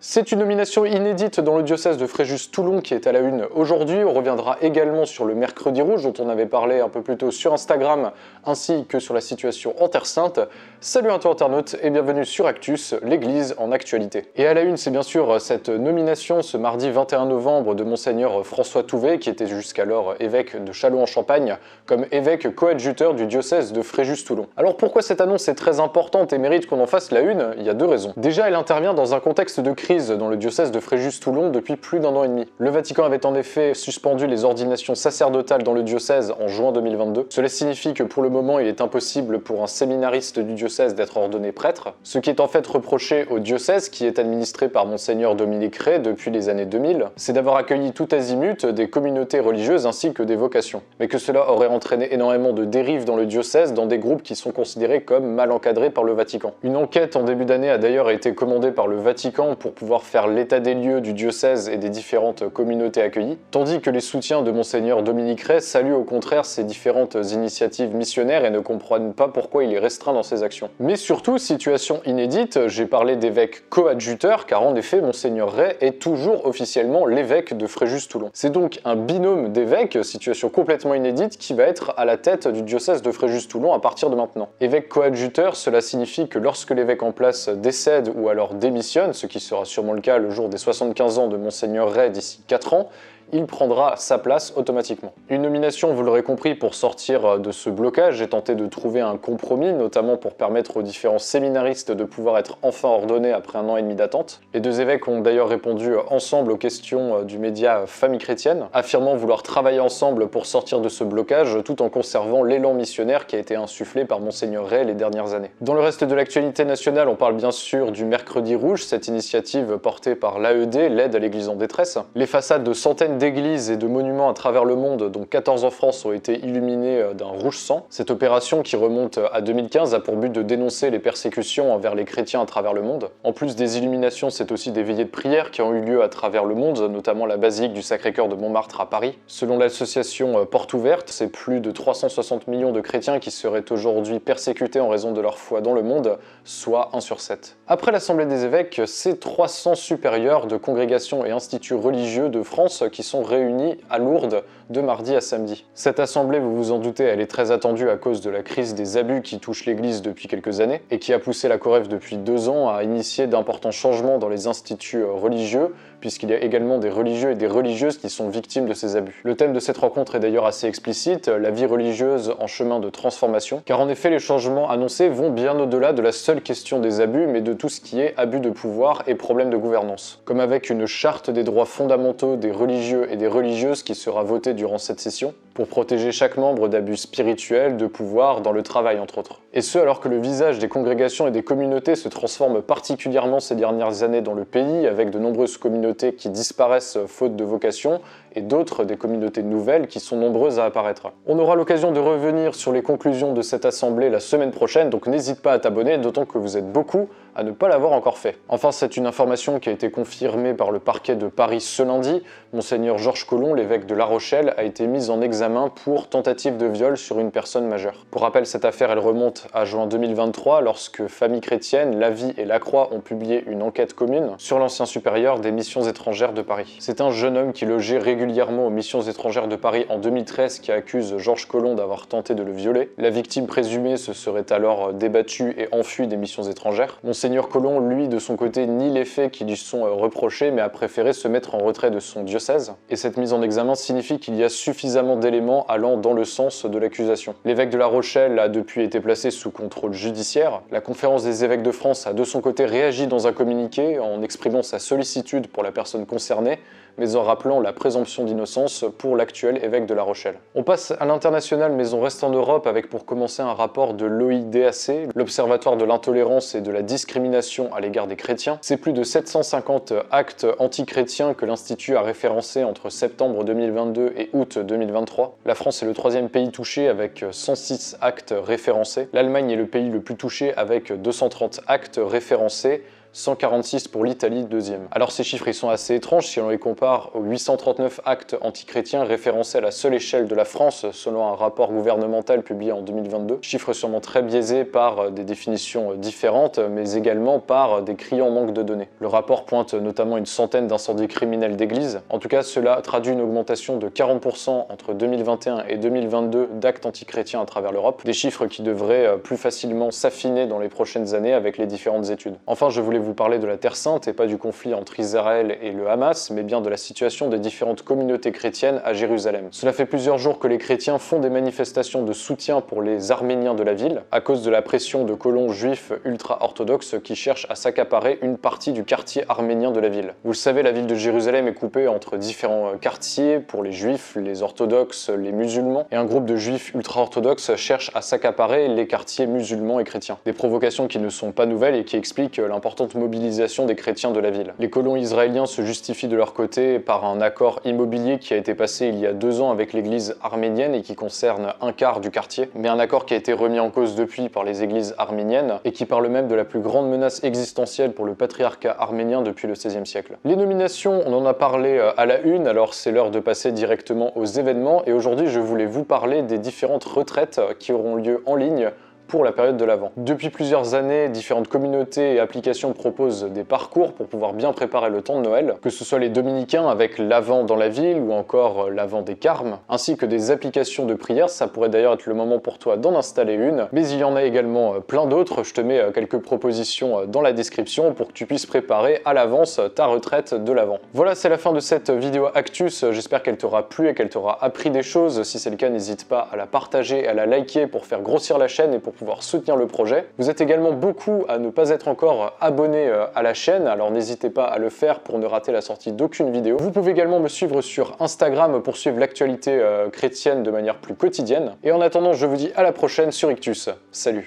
C'est une nomination inédite dans le diocèse de Fréjus-Toulon qui est à la une aujourd'hui. On reviendra également sur le mercredi rouge dont on avait parlé un peu plus tôt sur Instagram, ainsi que sur la situation en Terre Sainte. Salut à toi internaute et bienvenue sur Actus, l'église en actualité. Et à la une, c'est bien sûr cette nomination ce mardi 21 novembre de Monseigneur François Touvet, qui était jusqu'alors évêque de Châlons-en-Champagne, comme évêque coadjuteur du diocèse de Fréjus-Toulon. Alors pourquoi cette annonce est très importante et mérite qu'on en fasse la une? Il y a deux raisons. Déjà, elle intervient dans un contexte de crise dans le diocèse de Fréjus-Toulon depuis plus d'un an et demi. Le Vatican avait en effet suspendu les ordinations sacerdotales dans le diocèse en juin 2022. Cela signifie que pour le moment, il est impossible pour un séminariste du diocèse d'être ordonné prêtre, ce qui est en fait reproché au diocèse qui est administré par Monseigneur Dominique Ray depuis les années 2000, c'est d'avoir accueilli tout azimut des communautés religieuses ainsi que des vocations. Mais que cela aurait entraîné énormément de dérives dans le diocèse dans des groupes qui sont considérés comme mal encadrés par le Vatican. Une enquête en début d'année a d'ailleurs été commandée par le Vatican pour pouvoir faire l'état des lieux du diocèse et des différentes communautés accueillies, tandis que les soutiens de Monseigneur Dominique Ray saluent au contraire ces différentes initiatives missionnaires et ne comprennent pas pourquoi il est restreint dans ses actions. Mais surtout, situation inédite, j'ai parlé d'évêque coadjuteur, car en effet, Monseigneur Ray est toujours officiellement l'évêque de Fréjus-Toulon. C'est donc un binôme d'évêques, situation complètement inédite, qui va être à la tête du diocèse de Fréjus-Toulon à partir de maintenant. Évêque coadjuteur, cela signifie que lorsque l'évêque en place décède ou alors démissionne, ce qui sera sûrement le cas le jour des 75 ans de Monseigneur Ray d'ici 4 ans, il prendra sa place automatiquement. Une nomination, vous l'aurez compris, pour sortir de ce blocage, j'ai tenté de trouver un compromis, notamment pour permettre aux différents séminaristes de pouvoir être enfin ordonnés après un an et demi d'attente. Les deux évêques ont d'ailleurs répondu ensemble aux questions du média Famille Chrétienne, affirmant vouloir travailler ensemble pour sortir de ce blocage, tout en conservant l'élan missionnaire qui a été insufflé par Monseigneur Ray les dernières années. Dans le reste de l'actualité nationale, on parle bien sûr du Mercredi Rouge, cette initiative portée par l'AED, l'aide à l'église en détresse. Les façades de centaines d'églises et de monuments à travers le monde, dont 14 en France, ont été illuminés d'un rouge sang. Cette opération, qui remonte à 2015, a pour but de dénoncer les persécutions envers les chrétiens à travers le monde. En plus des illuminations, c'est aussi des veillées de prière qui ont eu lieu à travers le monde, notamment la basilique du Sacré-Cœur de Montmartre à Paris. Selon l'association Porte Ouverte, c'est plus de 360 millions de chrétiens qui seraient aujourd'hui persécutés en raison de leur foi dans le monde, soit 1 sur 7. Après l'Assemblée des évêques, c'est 300 supérieurs de congrégations et instituts religieux de France qui sont réunis à Lourdes de mardi à samedi. Cette assemblée, vous vous en doutez, elle est très attendue à cause de la crise des abus qui touche l'Église depuis quelques années et qui a poussé la COREF depuis 2 ans à initier d'importants changements dans les instituts religieux, puisqu'il y a également des religieux et des religieuses qui sont victimes de ces abus. Le thème de cette rencontre est d'ailleurs assez explicite, la vie religieuse en chemin de transformation, car en effet les changements annoncés vont bien au-delà de la seule question des abus, mais de tout ce qui est abus de pouvoir et problèmes de gouvernance. Comme avec une charte des droits fondamentaux des religieux et des religieuses qui sera votée durant cette session, pour protéger chaque membre d'abus spirituels, de pouvoir, dans le travail entre autres. Et ce alors que le visage des congrégations et des communautés se transforme particulièrement ces dernières années dans le pays, avec de nombreuses communautés qui disparaissent faute de vocation, et d'autres, des communautés nouvelles, qui sont nombreuses à apparaître. On aura l'occasion de revenir sur les conclusions de cette assemblée la semaine prochaine, donc n'hésite pas à t'abonner, d'autant que vous êtes beaucoup à ne pas l'avoir encore fait. Enfin, c'est une information qui a été confirmée par le parquet de Paris ce lundi. Monseigneur Georges Collomb, l'évêque de La Rochelle, a été mis en examen pour tentative de viol sur une personne majeure. Pour rappel, cette affaire, elle remonte à juin 2023, lorsque Famille Chrétienne, La Vie et La Croix ont publié une enquête commune sur l'ancien supérieur des missions étrangères de Paris. C'est un jeune homme qui logeait régulièrement aux missions étrangères de Paris en 2013 qui accuse Georges Collomb d'avoir tenté de le violer. La victime présumée se serait alors débattue et enfuie des missions étrangères. Monseigneur Collomb, lui, de son côté, nie les faits qui lui sont reprochés, mais a préféré se mettre en retrait de son diocèse. Et cette mise en examen signifie qu'il y a suffisamment d'éléments allant dans le sens de l'accusation. L'évêque de La Rochelle a depuis été placé sous contrôle judiciaire. La Conférence des évêques de France a de son côté réagi dans un communiqué en exprimant sa sollicitude pour la personne concernée, mais en rappelant la présomption d'innocence pour l'actuel évêque de La Rochelle. On passe à l'international, mais on reste en Europe avec pour commencer un rapport de l'OIDAC, l'Observatoire de l'intolérance et de la discrimination à l'égard des chrétiens. C'est plus de 750 actes antichrétiens que l'Institut a référencés entre septembre 2022 et août 2023. La France est le 3e pays touché avec 106 actes référencés. L'Allemagne est le pays le plus touché avec 230 actes référencés. 146 pour l'Italie, deuxième. Alors ces chiffres ils sont assez étranges si on les compare aux 839 actes antichrétiens référencés à la seule échelle de la France selon un rapport gouvernemental publié en 2022. Chiffres sûrement très biaisés par des définitions différentes, mais également par des criants manques de données. Le rapport pointe notamment une centaine d'incendies criminels d'églises. En tout cas, cela traduit une augmentation de 40% entre 2021 et 2022 d'actes antichrétiens à travers l'Europe. Des chiffres qui devraient plus facilement s'affiner dans les prochaines années avec les différentes études. Enfin, je voulais vous parler de la Terre Sainte et pas du conflit entre Israël et le Hamas, mais bien de la situation des différentes communautés chrétiennes à Jérusalem. Cela fait plusieurs jours que les chrétiens font des manifestations de soutien pour les Arméniens de la ville, à cause de la pression de colons juifs ultra-orthodoxes qui cherchent à s'accaparer une partie du quartier arménien de la ville. Vous le savez, la ville de Jérusalem est coupée entre différents quartiers pour les juifs, les orthodoxes, les musulmans, et un groupe de juifs ultra-orthodoxes cherche à s'accaparer les quartiers musulmans et chrétiens. Des provocations qui ne sont pas nouvelles et qui expliquent l'importante mobilisation des chrétiens de la ville. Les colons israéliens se justifient de leur côté par un accord immobilier qui a été passé il y a 2 ans avec l'église arménienne et qui concerne un quart du quartier, mais un accord qui a été remis en cause depuis par les églises arméniennes et qui parle même de la plus grande menace existentielle pour le patriarcat arménien depuis le XVIe siècle. Les nominations, on en a parlé à la une, alors c'est l'heure de passer directement aux événements et aujourd'hui je voulais vous parler des différentes retraites qui auront lieu en ligne pour la période de l'Avent. Depuis plusieurs années, différentes communautés et applications proposent des parcours pour pouvoir bien préparer le temps de Noël, que ce soit les dominicains avec l'Avent dans la ville ou encore l'Avent des Carmes, ainsi que des applications de prière. Ça pourrait d'ailleurs être le moment pour toi d'en installer une, mais il y en a également plein d'autres. Je te mets quelques propositions dans la description pour que tu puisses préparer à l'avance ta retraite de l'Avent. Voilà, c'est la fin de cette vidéo Actus. J'espère qu'elle t'aura plu et qu'elle t'aura appris des choses. Si c'est le cas, n'hésite pas à la partager et à la liker pour faire grossir la chaîne et pour pouvoir soutenir le projet. Vous êtes également beaucoup à ne pas être encore abonné à la chaîne, alors n'hésitez pas à le faire pour ne rater la sortie d'aucune vidéo. Vous pouvez également me suivre sur Instagram pour suivre l'actualité chrétienne de manière plus quotidienne. Et en attendant, je vous dis à la prochaine sur Ictus. Salut!